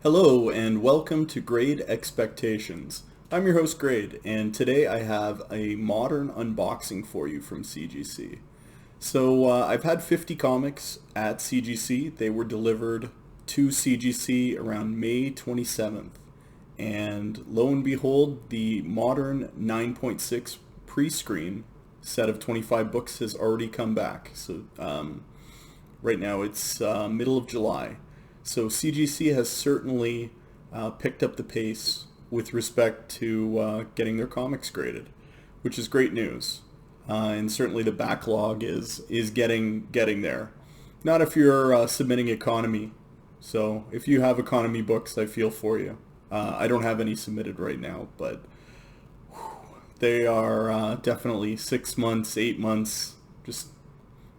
Hello and welcome to Grade Expectations. I'm your host Grade, and today I have a modern unboxing for you from CGC. I've had 50 comics at CGC. They were delivered to CGC around May 27th. And lo and behold, the modern 9.6 pre-screen set of 25 books has already come back. Right now it's middle of July. So CGC has certainly picked up the pace with respect to getting their comics graded, which is great news. And certainly the backlog is getting there. Not if you're submitting economy. So if you have economy books, I feel for you. I don't have any submitted right now, but they are definitely 6 months, 8 months, just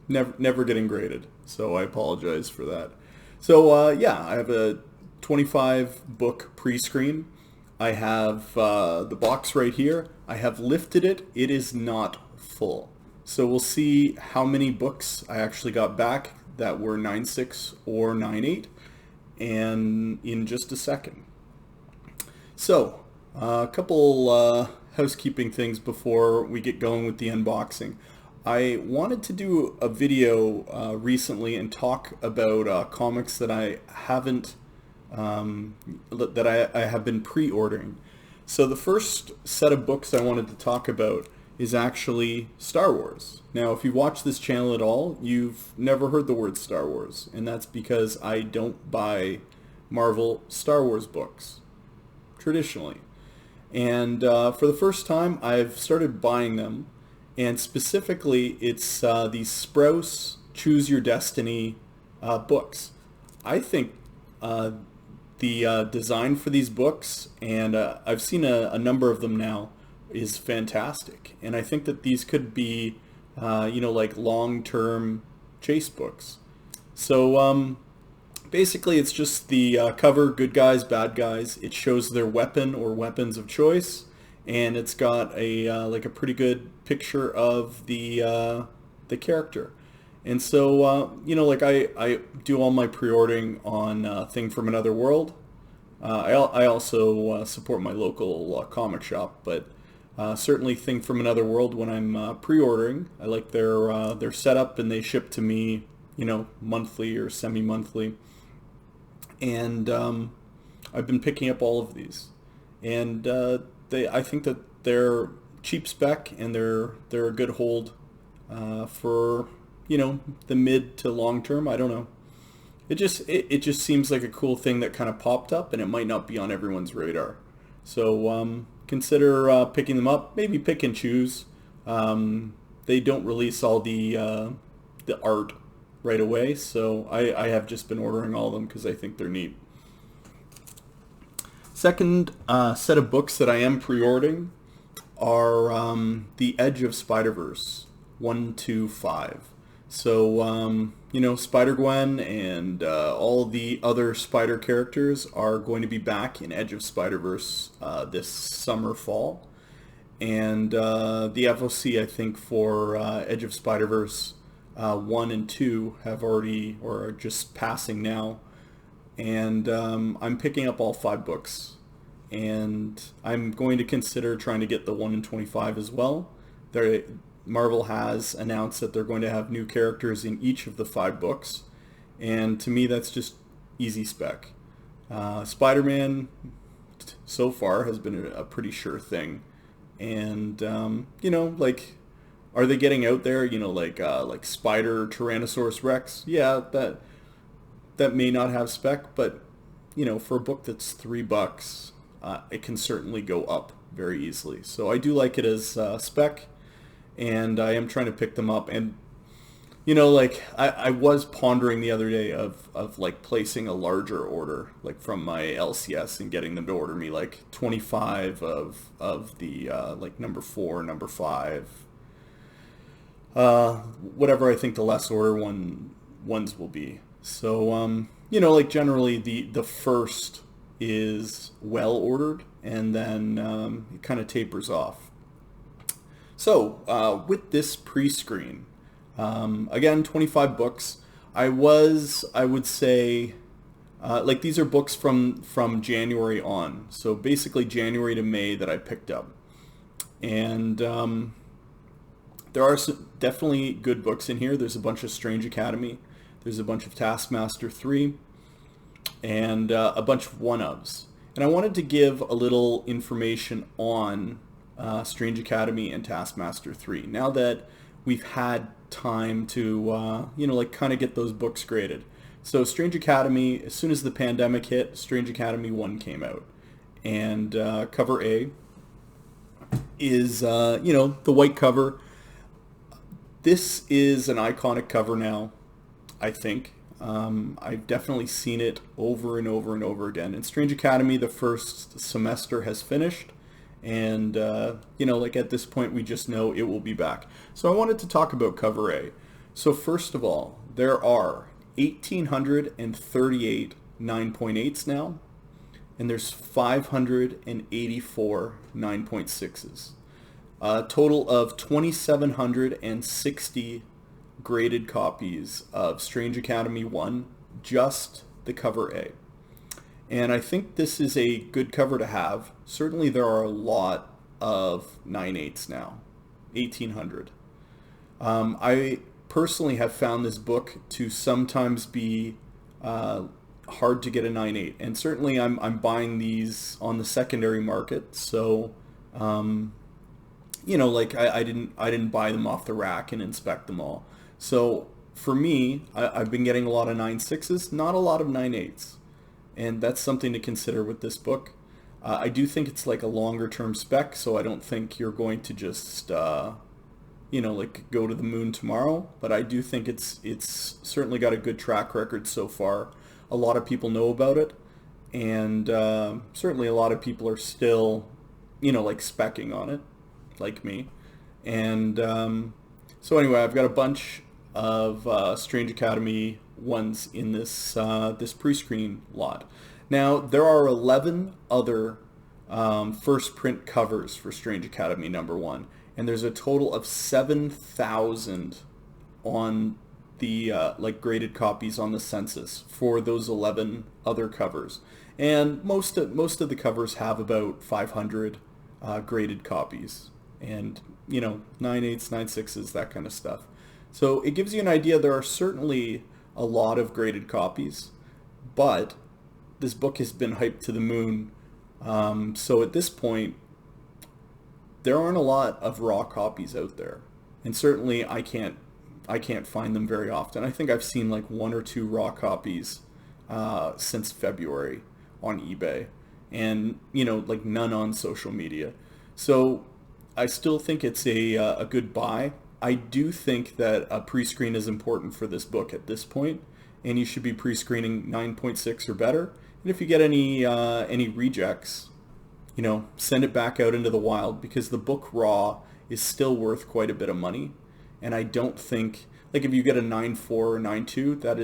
never getting graded. So I apologize for that. I have a 25 book pre-screen. I have the box right here. I have lifted it. It is not full. So we'll see how many books I actually got back that were 9.6 or 9.8 and in just a second. So a couple housekeeping things before we get going with the unboxing. I wanted to do a video recently and talk about comics that I haven't, that I have been pre-ordering. So the first set of books I wanted to talk about is actually Star Wars. Now, if you watch this channel at all, you've never heard the word Star Wars, and that's because I don't buy Marvel Star Wars books, traditionally. And for the first time, I've started buying them. And specifically, it's these Sprouse Choose Your Destiny books. I think the design for these books, and I've seen a number of them now, is fantastic. And I think that these could be, like long-term chase books. So basically, it's just the cover, good guys, bad guys. It shows their weapon or weapons of choice. And it's got a pretty good picture of the character, and so I do all my pre-ordering on Thing from Another World. I also support my local comic shop, but certainly Thing from Another World when I'm pre-ordering. I like their setup, and they ship to me, monthly or semi-monthly, and I've been picking up all of these, and I think that they're cheap spec and they're a good hold for the mid to long term. I don't know. It just seems like a cool thing that kind of popped up, and it might not be on everyone's radar. So consider picking them up. Maybe pick and choose. They don't release all the art right away, so I have just been ordering all of them because I think they're neat. Second set of books that I am pre-ordering are The Edge of Spider-Verse 1, 2, 5. So, Spider-Gwen and all the other Spider characters are going to be back in Edge of Spider-Verse this summer, fall. And the FOC, I think, for Edge of Spider-Verse 1 and 2 have already, or are just passing now. And I'm picking up all 5 books, and I'm going to consider trying to get the 1 in 25 as well. Marvel has announced that they're going to have new characters in each of the 5 books, and to me that's just easy spec. Spider-Man so far has been a pretty sure thing, and are they getting out there, like Spider Tyrannosaurus Rex? Yeah, that may not have spec, but for a book that's $3, it can certainly go up very easily. So I do like it as spec, and I am trying to pick them up. And I was pondering the other day of placing a larger order, like from my LCS, and getting them to order me like 25 of the number 4, number 5, whatever I think the less order ones will be. So, generally the first is well ordered, and then it kind of tapers off. So, with this pre-screen, again, 25 books. I would say, Like these are books from January on. So basically January to May that I picked up. And there are definitely good books in here. There's a bunch of Strange Academy. There's a bunch of Taskmaster 3. And a bunch of one-ofs. And I wanted to give a little information on Strange Academy and Taskmaster 3. Now that we've had time to, like kind of get those books graded. So Strange Academy, as soon as the pandemic hit, Strange Academy 1 came out. And cover A is, the white cover. This is an iconic cover now, I think. I've definitely seen it over and over and over again. In Strange Academy, the first semester has finished. And, like at this point, we just know it will be back. So I wanted to talk about cover A. So first of all, there are 1,838 9.8s now, and there's 584 9.6s. A total of 2,760 graded copies of Strange Academy 1, just the cover A. And I think this is a good cover to have. Certainly there are a lot of 9.8s now, 1,800. I personally have found this book to sometimes be hard to get a 9.8, and certainly I'm buying these on the secondary market, so I didn't buy them off the rack and inspect them all. So for me, I've been getting a lot of 9.6s, not a lot of 9.8s, and that's something to consider with this book. I do think it's like a longer term spec, so I don't think you're going to just go to the moon tomorrow, but I do think it's certainly got a good track record so far. A lot of people know about it, and certainly a lot of people are still, specking on it, like me. And so anyway, I've got a bunch of Strange Academy ones in this pre-screen lot. Now, there are 11 other first print covers for Strange Academy #1. And there's a total of 7,000 on the graded copies on the census for those 11 other covers. And most of the covers have about 500 graded copies, and 9.8s, 9.6s, that kind of stuff. So it gives you an idea. There are certainly a lot of graded copies, but this book has been hyped to the moon. So at this point, there aren't a lot of raw copies out there, and certainly I can't find them very often. I think I've seen like 1 or 2 raw copies since February on eBay, and none on social media. So I still think it's a good buy. I do think that a pre-screen is important for this book at this point, and you should be pre-screening 9.6 or better. And if you get any rejects, send it back out into the wild, because the book raw is still worth quite a bit of money. And I don't think, if you get a 9.4 or 9.2, that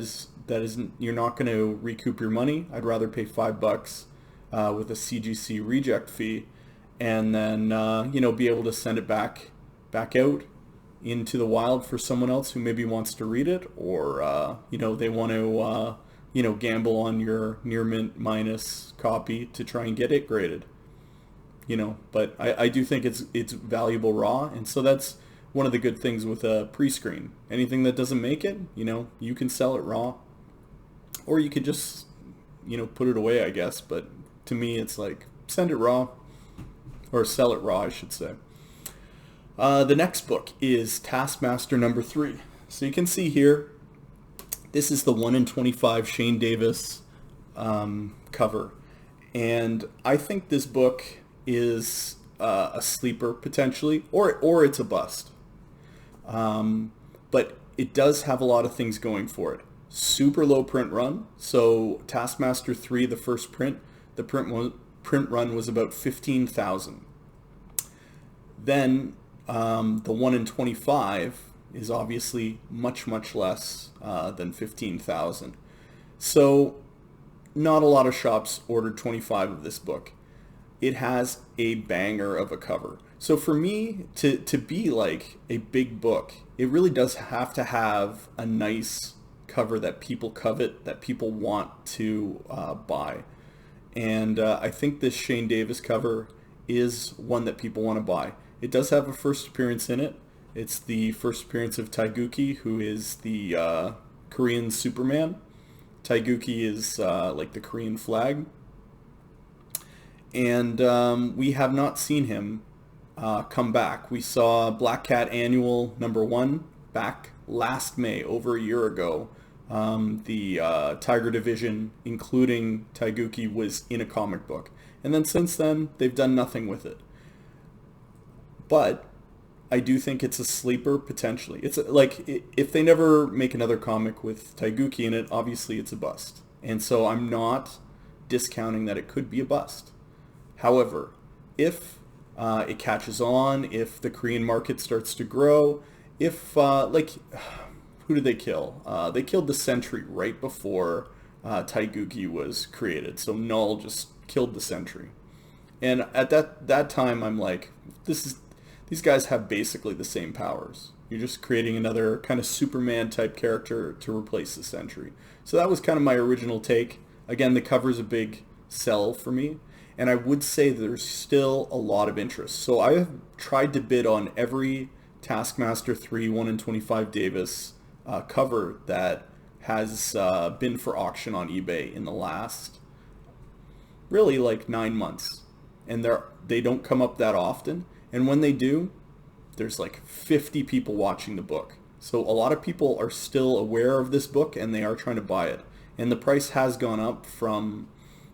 isn't, you're not going to recoup your money. I'd rather pay $5 with a CGC reject fee, and then be able to send it back out into the wild for someone else who maybe wants to read it, or they want to gamble on your near mint minus copy to try and get it graded. But I do think it's valuable raw, and so that's one of the good things with a pre-screen. Anything that doesn't make it, you can sell it raw, or you could just put it away, I guess. But to me, it's like, send it raw, or sell it raw, I should say. The next book is Taskmaster #3. So you can see here, this is the 1 in 25 Shane Davis cover, and I think this book is a sleeper potentially, or it's a bust. But it does have a lot of things going for it. Super low print run. So Taskmaster 3, the first print, the print run was about 15,000. Then the 1 in 25 is obviously much less than 15,000. So not a lot of shops ordered 25 of this book. It has a banger of a cover. So for me to be like a big book, it really does have to have a nice cover that people covet, that people want to buy. And I think this Shane Davis cover is one that people want to buy. It does have a first appearance in it. It's the first appearance of Taeguki, who is the Korean Superman. Taeguki is like the Korean flag. And we have not seen him come back. We saw Black Cat Annual #1 back last May, over a year ago. The Tiger Division, including Taeguki, was in a comic book. And then since then, they've done nothing with it. But I do think it's a sleeper, potentially. It's like, if they never make another comic with Taeguki in it, obviously it's a bust. And so I'm not discounting that it could be a bust. However, if it catches on, if the Korean market starts to grow, if, like, who did they kill? They killed the Sentry right before Taeguki was created. So Null just killed the Sentry. And at that time, I'm like, these guys have basically the same powers. You're just creating another kind of Superman type character to replace the Sentry. So that was kind of my original take. Again, the cover's a big sell for me. And I would say there's still a lot of interest. So I have tried to bid on every Taskmaster 3 1/25 Davis cover that has been for auction on eBay in the last, really, like 9 months. And they don't come up that often. And when they do, there's like 50 people watching the book. So a lot of people are still aware of this book and they are trying to buy it. And the price has gone up from,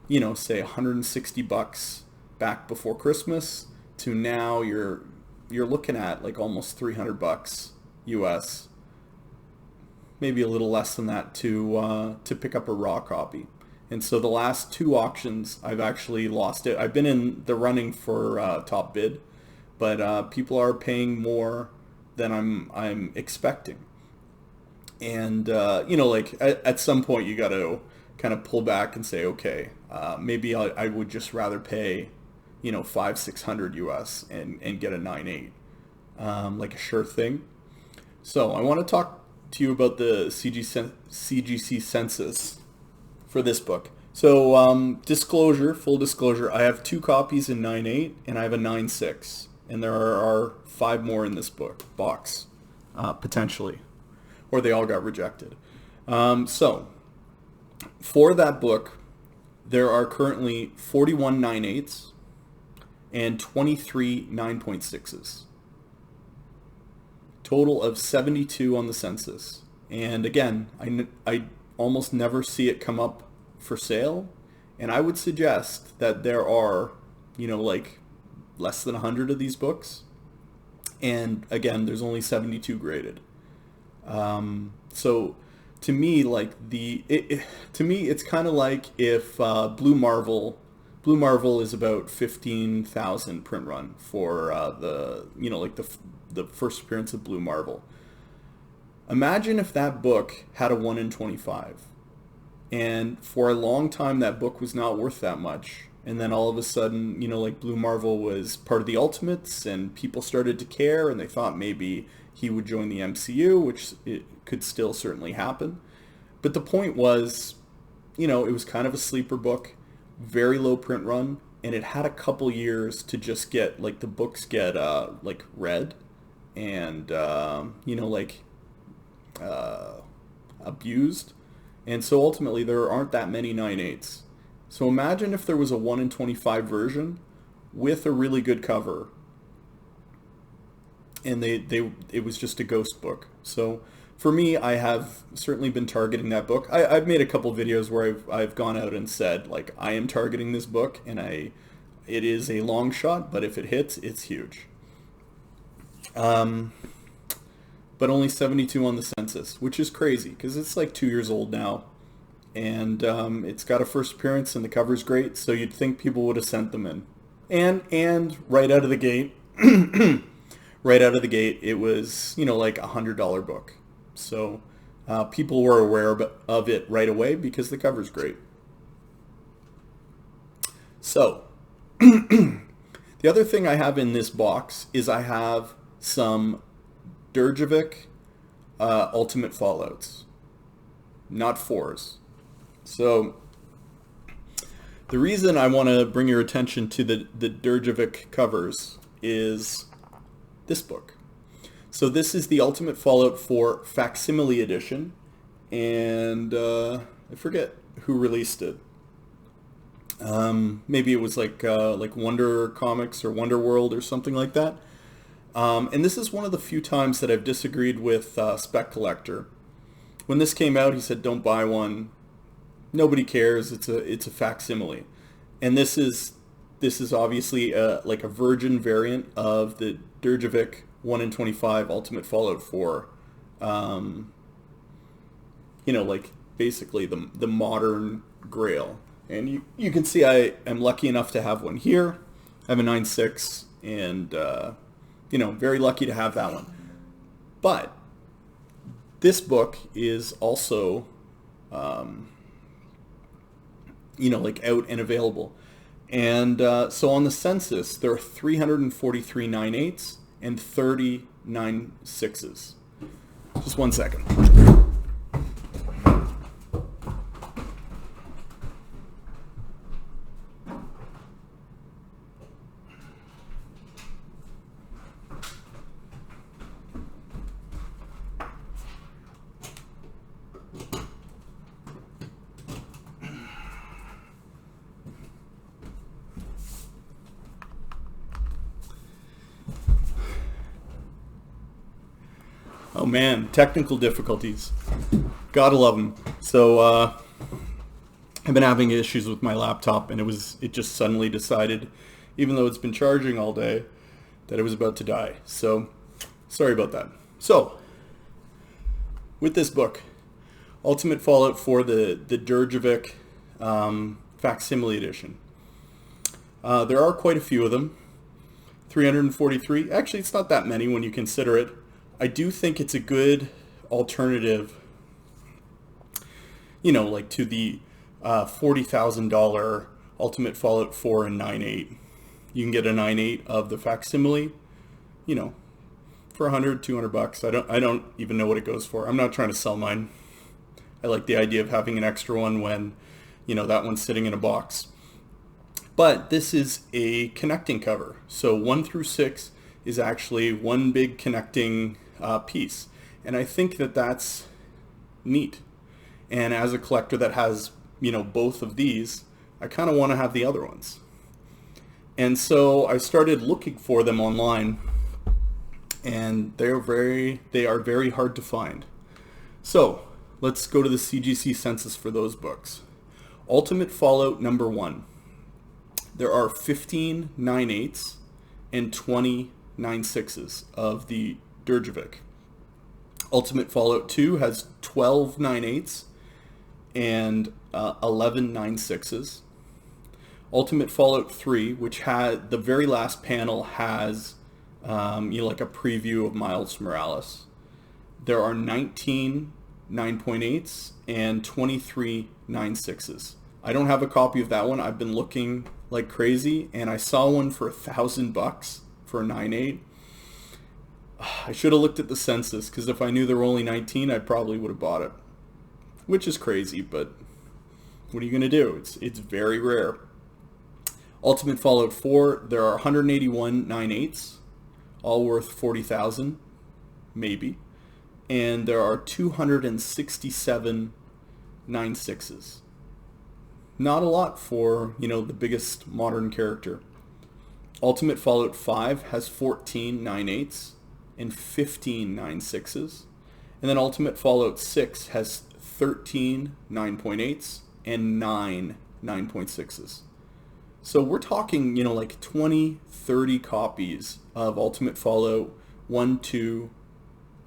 you know, say $160 back before Christmas to now you're looking at like almost $300 US. Maybe a little less than that to pick up a raw copy. And so the last 2 auctions, I've actually lost it. I've been in the running for top bid, but people are paying more than I'm expecting. And you know, like at some point you got to kind of pull back and say, okay, maybe I would just rather pay, you know, $500-600 US and get a 9.8, like a sure thing. So I want to talk to you about the CGC census for this book. So full disclosure, I have 2 copies in 9.8 and I have a 9.6, and there are 5 more in this box, potentially, or they all got rejected. So for that book, there are currently 41 9.8s and 23 9.6s. Total of 72 on the census. And again, I almost never see it come up for sale. And I would suggest that there are, you know, like less than 100 of these books. And again, there's only 72 graded. So to me, like to me, it's kind of like if Blue Marvel is about 15,000 print run for the, you know, like the first appearance of Blue Marvel. Imagine if that book had a 1 in 25, and for a long time that book was not worth that much, and then all of a sudden, you know, like Blue Marvel was part of the Ultimates, and people started to care, and they thought maybe he would join the MCU, which it could still certainly happen. But the point was, you know, it was kind of a sleeper book, very low print run, and it had a couple years to just get, like, the books get like read and you know, like abused. And so ultimately there aren't that many 9.8s. So imagine if there was a 1 in 25 version with a really good cover, and it was just a ghost book. So for me, I have certainly been targeting that book. I've made a couple videos where I've gone out and said, like, I am targeting this book, and it is a long shot, but if it hits, it's huge. But only 72 on the census, which is crazy because it's like 2 years old now, and it's got a first appearance and the cover's great, so you'd think people would have sent them in. And right out of the gate, it was, you know, like $100 book. So people were aware of it right away because the cover's great. So the other thing I have in this box is I have some Djurdjevic Ultimate Fallouts. not 4s. So the reason I want to bring your attention to the Djurdjevic covers is this book. So this is the Ultimate Fallout 4 Facsimile Edition, and I forget who released it. Maybe it was like Wonder Comics or Wonder World or something like that. And this is one of the few times that I've disagreed with Spec Collector. When this came out, he said, "Don't buy one. Nobody cares. It's a facsimile." And this is obviously like a virgin variant of the Djurdjevic 1 in 25 Ultimate Fallout 4. Like basically the modern Grail. And you can see I am lucky enough to have one here. I have a 9.6 and, very lucky to have that one. But this book is also, like out and available. And so on the census, there are 343 9.8s and 30 9.6s. Just one second. Oh man, technical difficulties. Gotta love them. So I've been having issues with my laptop, and it just suddenly decided, even though it's been charging all day, that it was about to die. So sorry about that. So with this book, Ultimate Fallout 4, the Djurdjevic Facsimile Edition. There are quite a few of them. 343. Actually, it's not that many when you consider it. I do think it's a good alternative, like to the $40,000 Ultimate Fallout 4 and 9.8. You can get a 9.8 of the facsimile, for $100, $200. I don't even know what it goes for. I'm not trying to sell mine. I like the idea of having an extra one when, that one's sitting in a box. But this is a connecting cover. So 1 through 6 is actually one big connecting piece. And I think that that's neat. And as a collector that has, both of these, I kind of want to have the other ones. And so I started looking for them online, and they are very hard to find. So let's go to the CGC census for those books. Ultimate Fallout number 1. There are 15 9.8s and 20 9.6s of the Djurdjevic. Ultimate Fallout 2 has 12 9.8s and 11 9.6s. Ultimate Fallout 3, which had the very last panel, has like a preview of Miles Morales. There are 19 9.8s and 23 9.6s. I don't have a copy of that one. I've been looking like crazy, and I saw one for $1,000 for a 9.8. I should have looked at the census, because if I knew there were only 19, I probably would have bought it. Which is crazy, but what are you going to do? It's very rare. Ultimate Fallout 4, there are 181 9.8s, all worth $40,000, maybe. And there are 267 9.6s. Not a lot for, the biggest modern character. Ultimate Fallout 5 has 14 9.8s and 15 9.6s. And then Ultimate Fallout 6 has 13 9.8s and 9 9.6s. So we're talking, like 20, 30 copies of Ultimate Fallout 1, 2,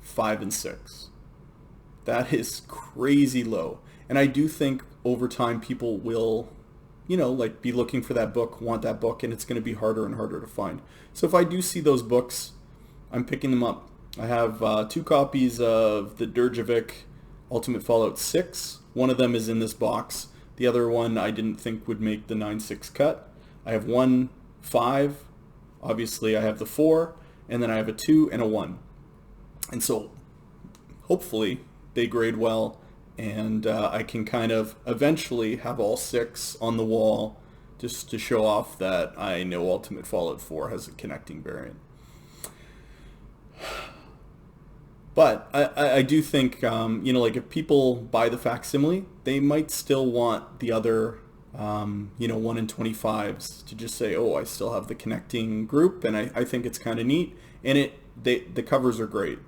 5, and 6. That is crazy low. And I do think over time people will, be looking for that book, want that book, and it's going to be harder and harder to find. So if I do see those books, I'm picking them up. I have 2 copies of the Djurdjevic Ultimate Fallout 6. One of them is in this box. The other one I didn't think would make the 9.6 cut. I have 1, 5. Obviously I have the 4. And then I have a 2 and a 1. And so hopefully they grade well, and I can kind of eventually have all 6 on the wall just to show off that I know Ultimate Fallout 4 has a connecting variant. But I do think, like if people buy the facsimile, they might still want the other, 1 in 25s to just say, oh, I still have the connecting group, and I think it's kind of neat, and the covers are great.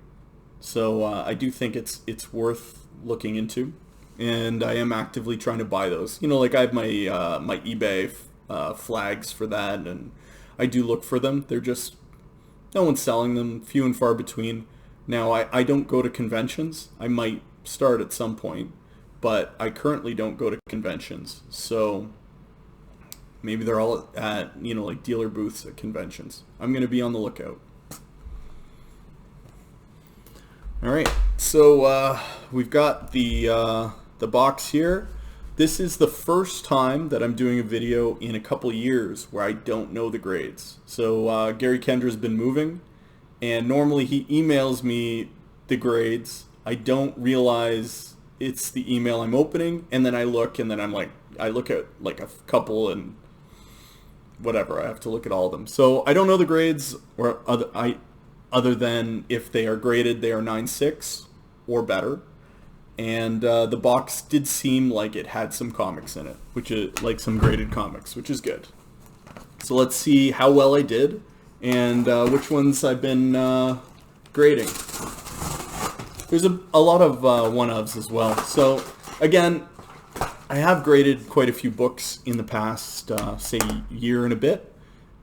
So I do think it's worth looking into, and I am actively trying to buy those. Like I have my my eBay flags for that, and I do look for them. They're just, no one's selling them, few and far between. Now, I don't go to conventions. I might start at some point, but I currently don't go to conventions. So maybe they're all at, like dealer booths at conventions. I'm going to be on the lookout. All right, so we've got the box here. This is the first time that I'm doing a video in a couple years where I don't know the grades. So Gary Kendra's been moving, and normally he emails me the grades. I don't realize it's the email I'm opening, and then I look, and then I look at like a couple, and whatever, I have to look at all of them. So I don't know the grades, or other than if they are graded, they are 9.6 or better. And the box did seem like it had some comics in it, which is like some graded comics, which is good. So let's see how well I did, and which ones I've been grading. There's a lot of one-ofs as well. So again, I have graded quite a few books in the past, say, year and a bit.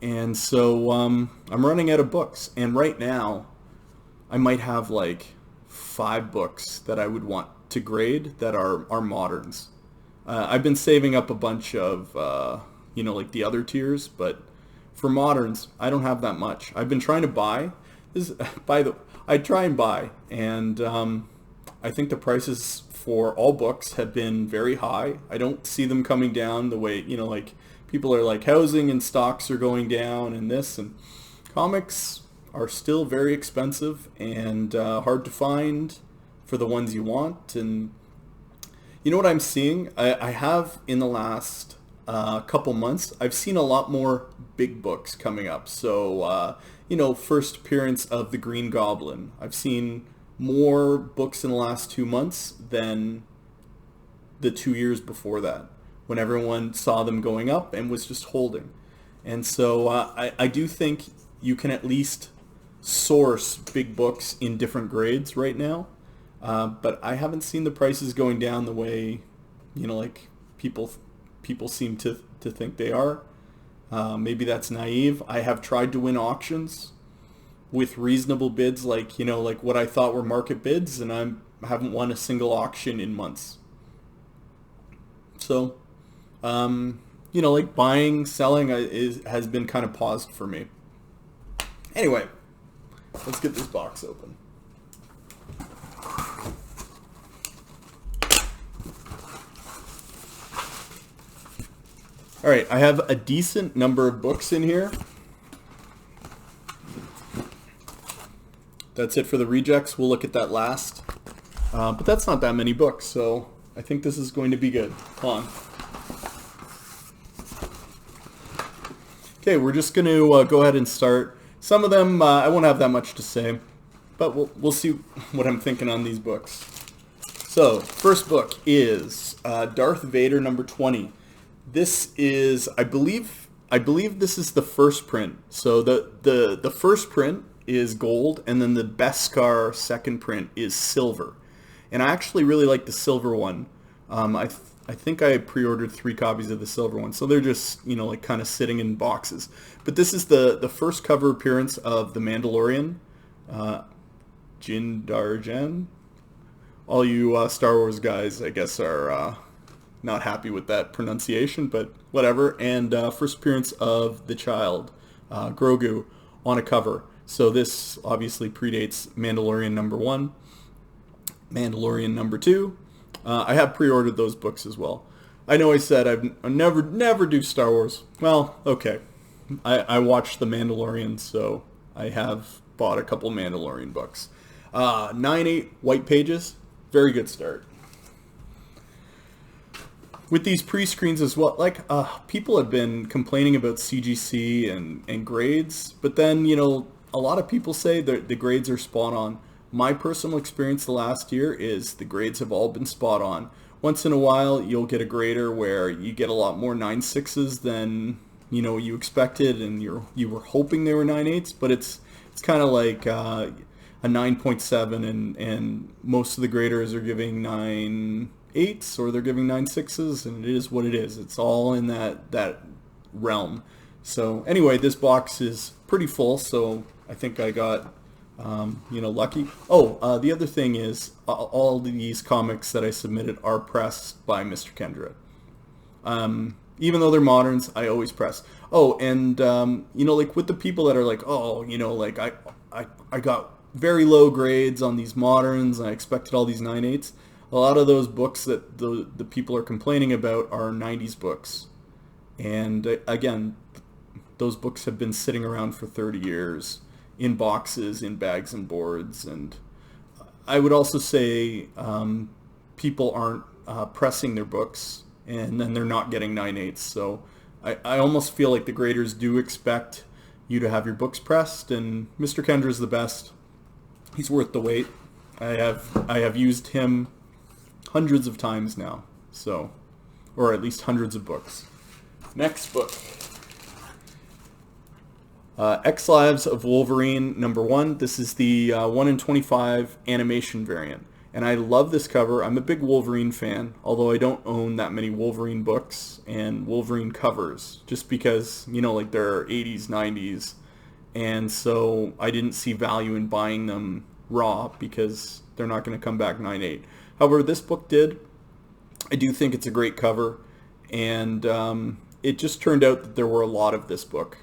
And so I'm running out of books. And right now, I might have like 5 books that I would want to grade that are moderns. I've been saving up a bunch of, like the other tiers, but for moderns, I don't have that much. I've been trying to buy. I try and buy, and I think the prices for all books have been very high. I don't see them coming down the way, like people are like housing and stocks are going down and this, and comics are still very expensive and hard to find for the ones you want. And you know what I'm seeing? I have in the last couple months, I've seen a lot more big books coming up. So, first appearance of the Green Goblin. I've seen more books in the last 2 months than the 2 years before that, when everyone saw them going up and was just holding. And so I do think you can at least source big books in different grades right now. But I haven't seen the prices going down the way, like people seem to think they are. Maybe that's naive. I have tried to win auctions with reasonable bids, like what I thought were market bids, and I haven't won a single auction in months. So, like buying, selling has been kind of paused for me. Anyway, let's get this box open. All right, I have a decent number of books in here. That's it for the rejects. We'll look at that last. But that's not that many books, so I think this is going to be good. Hold on. Okay, we're just going to go ahead and start. Some of them I won't have that much to say, but we'll see what I'm thinking on these books. So, first book is Darth Vader number 20. This is, I believe this is the first print. So the first print is gold, and then the Beskar second print is silver. And I actually really like the silver one. I think I pre-ordered 3 copies of the silver one, so they're just like kind of sitting in boxes. But this is the first cover appearance of the Mandalorian, Djurdjevic. All you Star Wars guys, I guess, are not happy with that pronunciation, but whatever. And first appearance of the child, Grogu, on a cover. So this obviously predates Mandalorian number 1, Mandalorian number 2. I have pre-ordered those books as well. I know I said I never do Star Wars. Well, okay. I watched The Mandalorian, so I have bought a couple Mandalorian books. 9/8 white pages. Very good start. with these pre-screens as well, like people have been complaining about CGC and grades, but then a lot of people say that the grades are spot on. My personal experience the last year is the grades have all been spot on. Once in a while, you'll get a grader where you get a lot more 9.6s than you expected, and you were hoping they were 9.8s, but it's kind of like a 9.7, and most of the graders are giving 9.8s or they're giving 9.6s, and it is what it is. It's all in that realm. So anyway, this box is pretty full, so I think I got lucky. The other thing is all these comics that I submitted are pressed by Mr. Kendra. Even though they're moderns, I always press. Like with the people that are like, I got very low grades on these moderns, I expected all these 9.8s. A lot of those books that the people are complaining about are 90s books. And again, those books have been sitting around for 30 years in boxes, in bags and boards. And I would also say people aren't pressing their books, and then they're not getting 9.8s. So I almost feel like the graders do expect you to have your books pressed, and Mr. Kendra's the best. He's worth the wait. I have used him hundreds of times now, so, or at least hundreds of books. Next book. X Lives of Wolverine #1. This is the 1 in 25 animation variant. And I love this cover. I'm a big Wolverine fan, although I don't own that many Wolverine books and Wolverine covers, just because, like they're 80s, 90s. And so I didn't see value in buying them raw because they're not going to come back 9.8. However, this book did. I do think it's a great cover. And it just turned out that there were a lot of this book.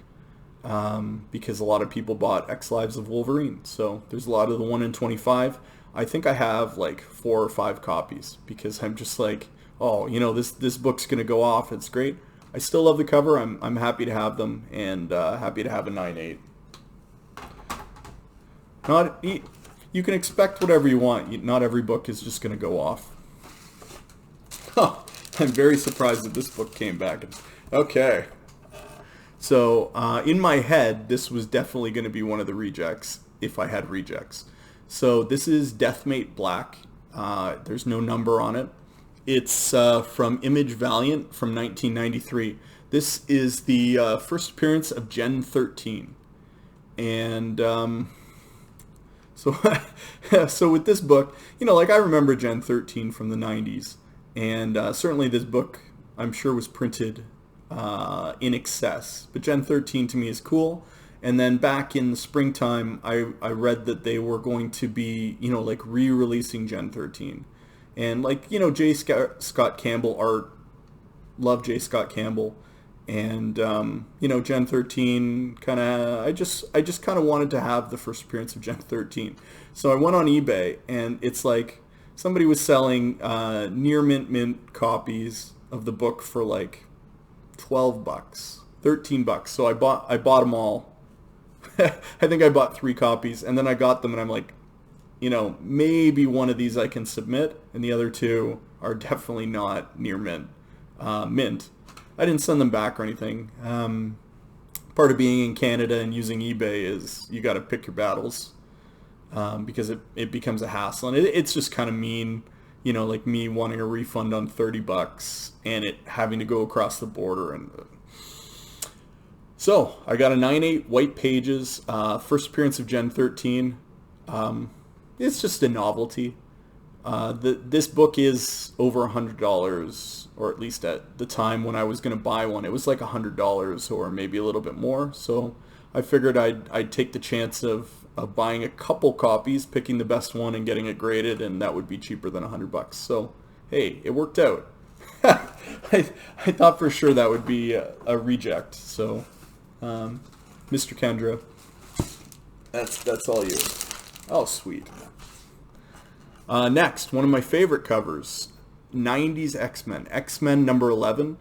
Because a lot of people bought X Lives of Wolverine. So there's a lot of the 1 in 25. I think I have like 4 or 5 copies because I'm just like, this book's going to go off. It's great. I still love the cover. I'm happy to have them, and happy to have a 9.8. You can expect whatever you want. Not every book is just going to go off. I'm very surprised that this book came back. Okay. So, in my head, this was definitely going to be one of the rejects, if I had rejects. So, this is Deathmate Black. There's no number on it. It's from Image Valiant from 1993. This is the first appearance of Gen 13. And, so with this book, I remember Gen 13 from the 90s. And certainly this book, I'm sure, was printed in excess, but Gen 13 to me is cool. And then back in the springtime, I read that they were going to be re-releasing Gen 13, and J. Scott Campbell art, love J. Scott Campbell, and Gen 13 kind of I just kind of wanted to have the first appearance of Gen 13. So I went on eBay, and it's like somebody was selling near mint copies of the book for like $12, $13. So I bought them all. I think I bought 3 copies, and then I got them, and I'm like, maybe one of these I can submit, and the other 2 are definitely not near mint. I didn't send them back or anything. Part of being in Canada and using eBay is you got to pick your battles, because it becomes a hassle, and it's just kind of mean. Like me wanting a refund on $30 and it having to go across the border. And so I got a 9.8 white pages, first appearance of Gen 13. It's just a novelty. This book is over $100, or at least at the time when I was going to buy one, it was like $100 or maybe a little bit more. So I figured I'd take the chance of buying a couple copies, picking the best one and getting it graded, and that would be cheaper than $100. So, hey, it worked out. I thought for sure that would be a reject. So, Mr. Kendra, that's all you. Oh, sweet. Next, one of my favorite covers, 90s X-Men. X-Men #11.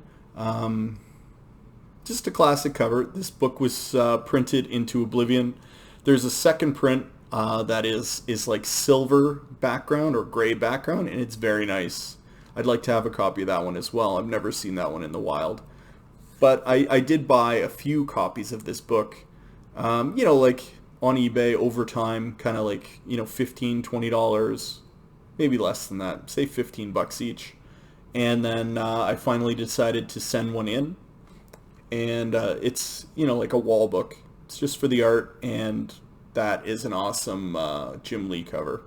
Just a classic cover. This book was printed into oblivion. There's a second print that is like silver background or gray background, and it's very nice. I'd like to have a copy of that one as well. I've never seen that one in the wild. But I did buy a few copies of this book, like on eBay over time, kind of like, $15, $20, maybe less than that, say $15 each. And then I finally decided to send one in. And it's, like a wall book. It's just for the art, and that is an awesome Jim Lee cover.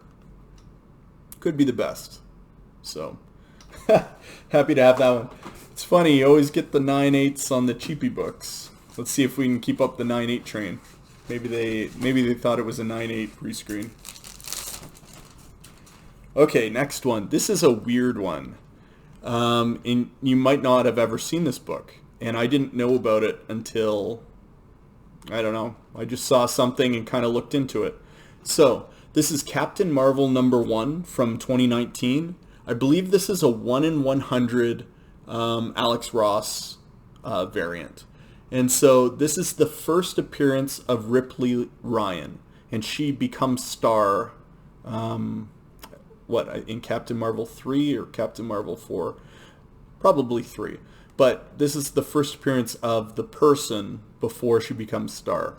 Could be the best. So, happy to have that one. It's funny, you always get the 9/8s on the cheapy books. Let's see if we can keep up the 9/8 train. Maybe they thought it was a 9/8 rescreen. Okay, next one. This is a weird one. And you might not have ever seen this book. And I didn't know about it until, I don't know, I just saw something and kind of looked into it. So, this is Captain Marvel #1 from 2019. I believe this is a 1 in 100 Alex Ross variant. And so this is the first appearance of Ripley Ryan, and she becomes Star, in Captain Marvel 3 or Captain Marvel 4? Probably 3. But this is the first appearance of the person before she becomes Star.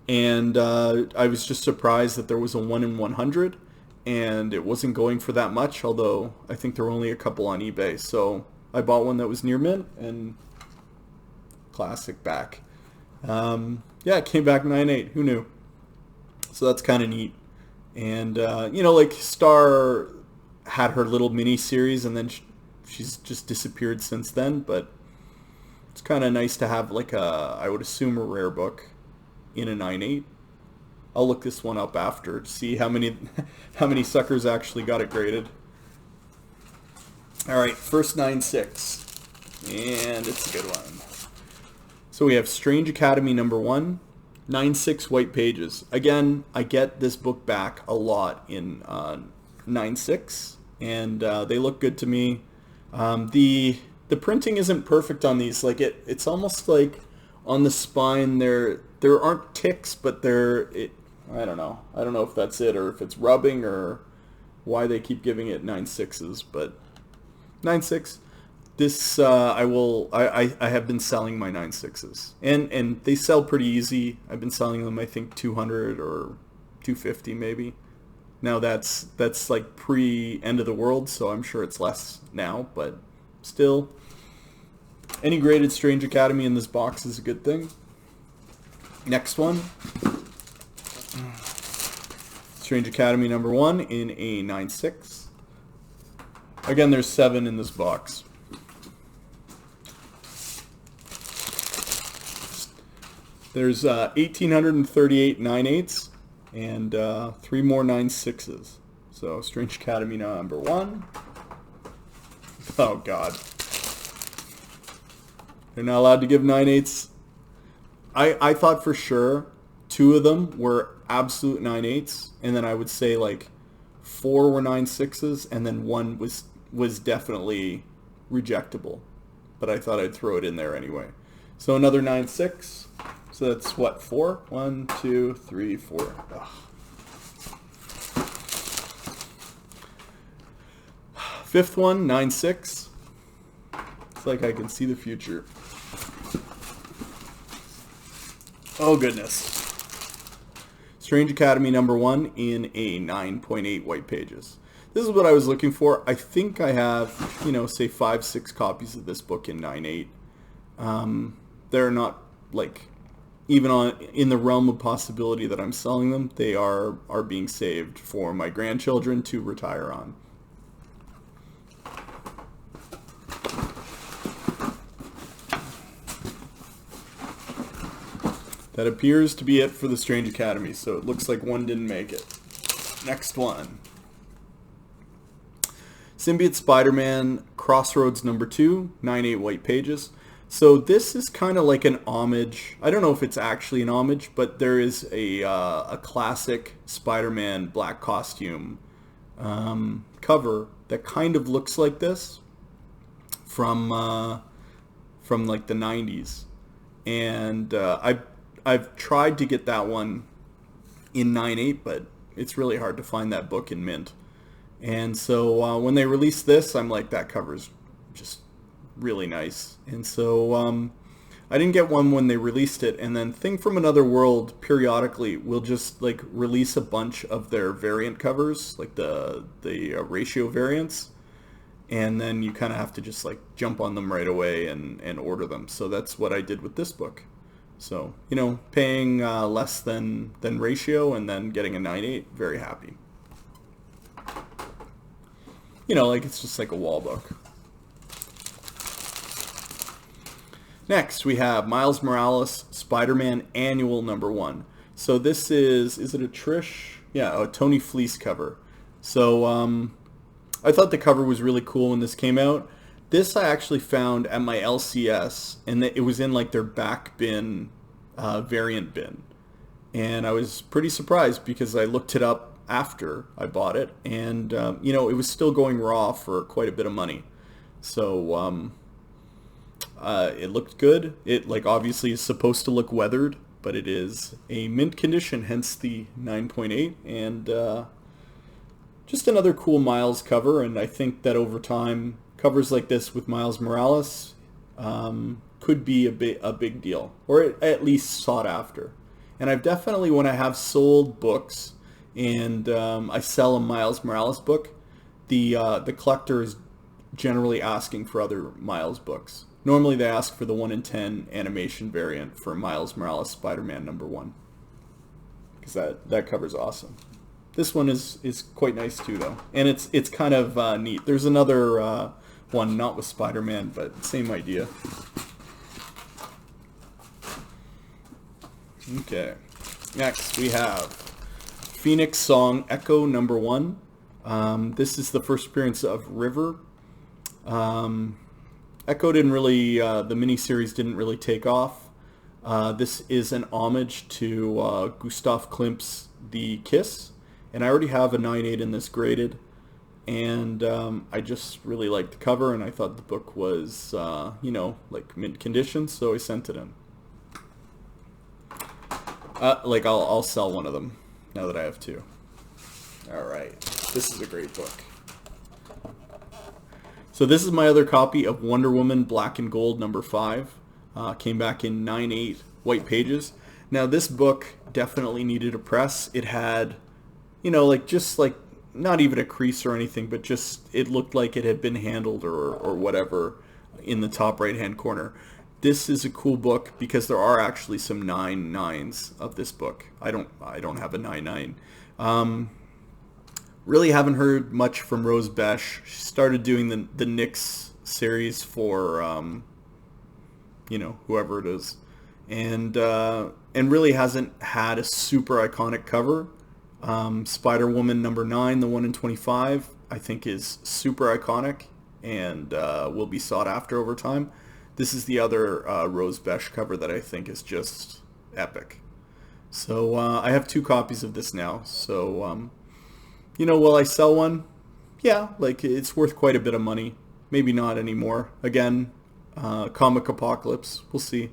And I was just surprised that there was a 1 in 100, and it wasn't going for that much, although I think there were only a couple on eBay. So I bought one that was near mint, and classic back. It came back 9/8. Who knew? So that's kind of neat. And, Star had her little mini-series, and then she's just disappeared since then, but it's kind of nice to have, I would assume, a rare book in a 9/8. I'll look this one up after to see how many suckers actually got it graded. All right, first 9/6, and it's a good one. So we have Strange Academy #1, 9/6 white pages. Again, I get this book back a lot in 9/6, and they look good to me. The printing isn't perfect on these. It's almost like on the spine there aren't ticks, but I don't know. I don't know if that's it or if it's rubbing or why they keep giving it 9/6s, but 9/6. This I have been selling my 9/6s, and they sell pretty easy. I've been selling them, I think, 200 or 250 maybe. Now that's like pre end of the world, so I'm sure it's less now, but still, any graded Strange Academy in this box is a good thing. Next one, Strange Academy #1 in a 9/6. Again, there's 7 in this box. There's 1,838 9/8s and 3 more 9/6s. So Strange Academy #1. Oh God, they're not allowed to give 9/8s. I thought for sure 2 of them were absolute 9/8s, and then I would say 4 were 9/6s, and then 1 was definitely rejectable. But I thought I'd throw it in there anyway. So another 9/6. So that's what, 4? 1, 2, 3, 4. Ugh. Fifth one, 9/6. It's like I can see the future. Oh goodness. Strange Academy #1 in a 9.8 white pages. This is what I was looking for. I think I have, say 5-6 copies of this book in 9/8. They're not even in the realm of possibility that I'm selling them. They are being saved for my grandchildren to retire on. That appears to be it for the Strange Academy, so it looks like one didn't make it. Next one. Symbiote Spider-Man Crossroads #2, 9/8 white pages. So this is kind of like an homage. I don't know if it's actually an homage, but there is a classic Spider-Man black costume cover that kind of looks like this from like the 90s. And I've tried to get that one in 9/8, but it's really hard to find that book in mint. And so when they released this, I'm like, that cover's just really nice. And so I didn't get one when they released it, and then Thing from Another World periodically will just like release a bunch of their variant covers, like the ratio variants, and then you kind of have to just like jump on them right away and order them. So that's what I did with this book. So, you know, paying less than ratio and then getting a 9.8, very happy. You know, like it's just like a wall book. Next, we have Miles Morales Spider-Man Annual #1. So this is it a Trish? Yeah, a Tony Fleece cover. So I thought the cover was really cool when this came out. This I actually found at my LCS, and it was in like their back bin, variant bin. And I was pretty surprised because I looked it up after I bought it, and you know, it was still going raw for quite a bit of money. So it looked good. It like obviously is supposed to look weathered, but it is a mint condition, hence the 9.8, and just another cool Miles cover. And I think that over time, covers like this with Miles Morales could be a big deal, or at least sought after. And I've definitely, when I have sold books and I sell a Miles Morales book, the collector is generally asking for other Miles books. Normally they ask for the 1 in 10 animation variant for Miles Morales Spider-Man #1, because that cover's awesome. This one is quite nice too, though, and it's kind of neat. There's another one, not with Spider-Man, but same idea. Okay, next we have Phoenix Song Echo #1. This is the first appearance of River. Echo didn't really, the miniseries didn't really take off. This is an homage to Gustav Klimt's The Kiss, and I already have a 9.8 in this graded, and I just really liked the cover, and I thought the book was, you know, like mint condition, so I sent it in. Like I'll sell one of them now that I have two. All right, this is a great book. So this is my other copy of Wonder Woman Black and Gold #5. Came back in 9.8 white pages. Now this book definitely needed a press. It had, you know, like just like not even a crease or anything, but just it looked like it had been handled or whatever in the top right hand corner. This is a cool book because there are actually some 9.9s of this book. I don't have a 9.9. Really haven't heard much from Rose Besh. She started doing the Nyx series for, you know, whoever it is, and really hasn't had a super iconic cover. Spider-Woman #9, the 1 in 25, I think is super iconic and will be sought after over time. This is the other Rose Besh cover that I think is just epic. So I have 2 copies of this now. So you know, will I sell one? Yeah, like it's worth quite a bit of money. Maybe not anymore. Again, comic apocalypse. We'll see.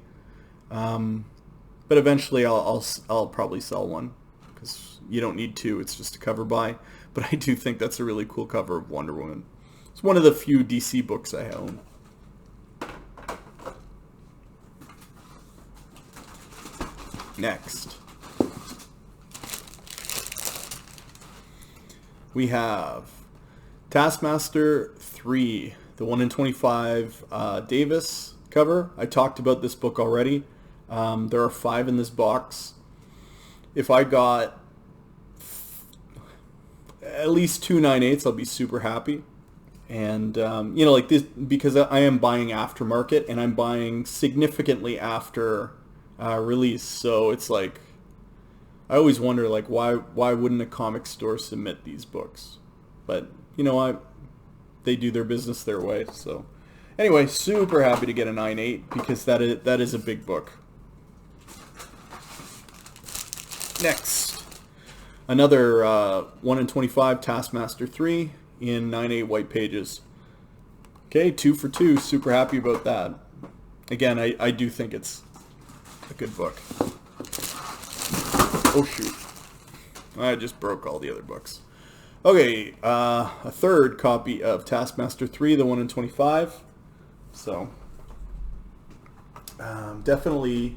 But eventually, I'll probably sell one because you don't need 2. It's just a cover buy. But I do think that's a really cool cover of Wonder Woman. It's one of the few DC books I own. Next, we have Taskmaster 3, the 1 in 25 Davis cover. I talked about this book already. There are 5 in this box. If I got at least 2 9.8s, I'll be super happy. And, you know, like this, because I am buying aftermarket and I'm buying significantly after release. So it's like, I always wonder, like, why wouldn't a comic store submit these books? But, you know, they do their business their way. So anyway, super happy to get a 9.8 because that is a big book. Next, another 1 in 25 Taskmaster 3 in 9.8 white pages. Okay, 2 for 2. Super happy about that. Again, I do think it's a good book. Oh shoot, I just broke all the other books. Okay, a third copy of Taskmaster 3, the 1 in 25. So, definitely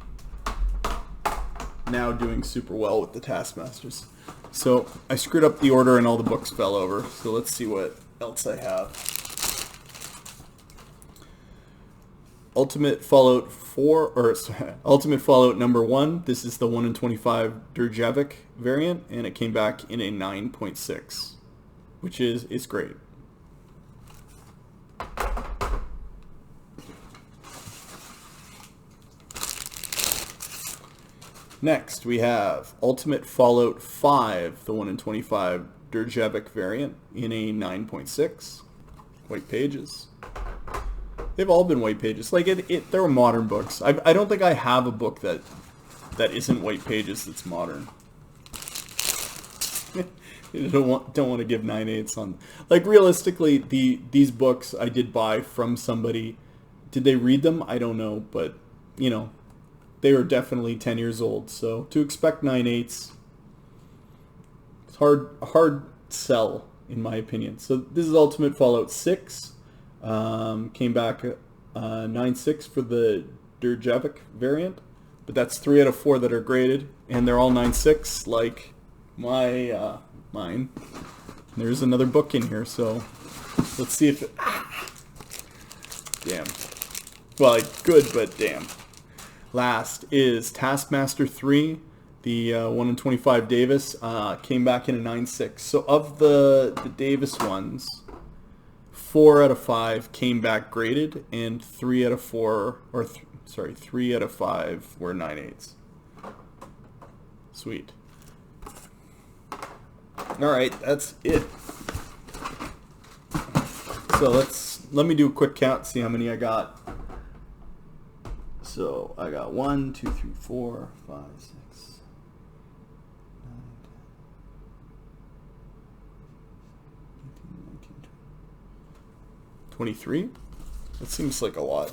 now doing super well with the Taskmasters. So, I screwed up the order and all the books fell over. So, let's see what else I have. Ultimate Fallout 4, or sorry, Ultimate Fallout number 1. This is the 1 in 25 Djurdjevic variant, and it came back in a 9.6, which is great. Next, we have Ultimate Fallout 5, the 1 in 25 Djurdjevic variant, in a 9.6. White pages. They've all been white pages. Like, they were modern books. I don't think I have a book that isn't white pages that's modern. I don't want to give 9/8 on... Like, realistically, these books I did buy from somebody. Did they read them? I don't know, but, you know, they were definitely 10 years old. So, to expect 9/8, it's a hard sell, in my opinion. So, this is Ultimate Fallout 6. Came back 9.6 for the Djurdjevic variant, but that's 3 out of 4 that are graded, and they're all 9.6 like my mine. There's another book in here, so let's see if it... Damn. Well, good, but damn. Last is Taskmaster 3, the 1 in 25 Davis, came back in a 9.6. So of the Davis ones, 4 out of 5 came back graded, and 3 out of 4, or 3 out of 5 were 9/8. Sweet. All right, that's it. So let me do a quick count, see how many I got. So I got 1, 2, 3, 4, 5, 6, 9, 10, 19, 20. 23? That seems like a lot.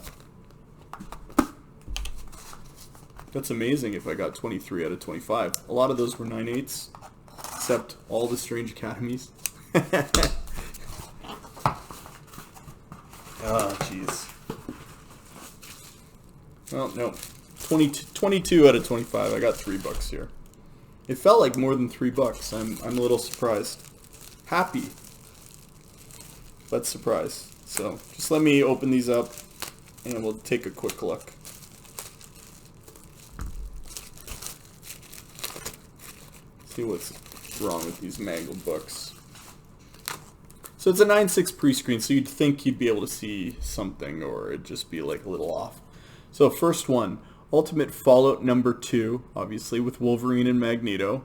That's amazing if I got 23 out of 25. A lot of those were 9/8, except all the Strange Academies. Oh, jeez. Well, no. 22 out of 25. I got 3 bucks here. It felt like more than 3 bucks. I'm a little surprised. Happy, but surprised. So, just let me open these up, and we'll take a quick look. See what's wrong with these mangled books. So it's a 9.6 pre-screen, so you'd think you'd be able to see something, or it'd just be like a little off. So first one, Ultimate Fallout number 2, obviously with Wolverine and Magneto.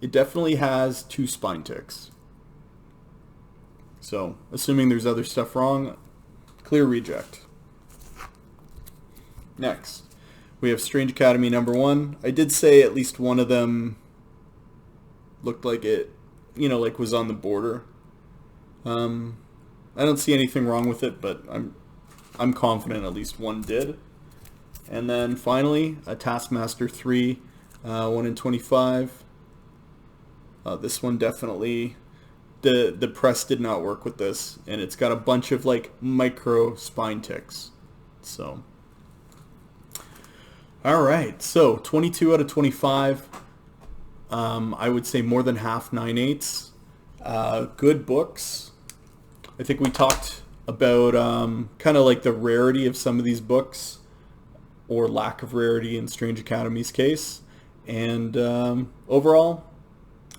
It definitely has 2 spine ticks. So, assuming there's other stuff wrong, clear reject. Next, we have Strange Academy number 1. I did say at least one of them looked like it, you know, like was on the border. I don't see anything wrong with it, but I'm confident at least one did. And then finally, a Taskmaster 3, 1 in 25. This one definitely, the press did not work with this, and it's got a bunch of like micro spine ticks. So, all right, so 22 out of 25. I would say more than half 9/8. Good books. I think we talked about kind of like the rarity of some of these books, or lack of rarity in Strange Academy's case, and overall,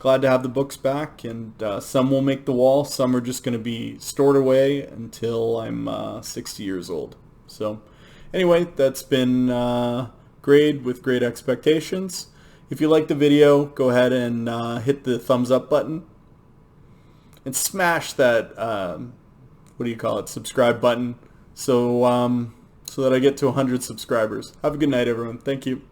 glad to have the books back, and some will make the wall, some are just going to be stored away until I'm 60 years old. So anyway, that's been Grade with Great Expectations. If you like the video, go ahead and hit the thumbs up button, and smash that, what do you call it, subscribe button, so that I get to 100 subscribers. Have a good night, everyone. Thank you.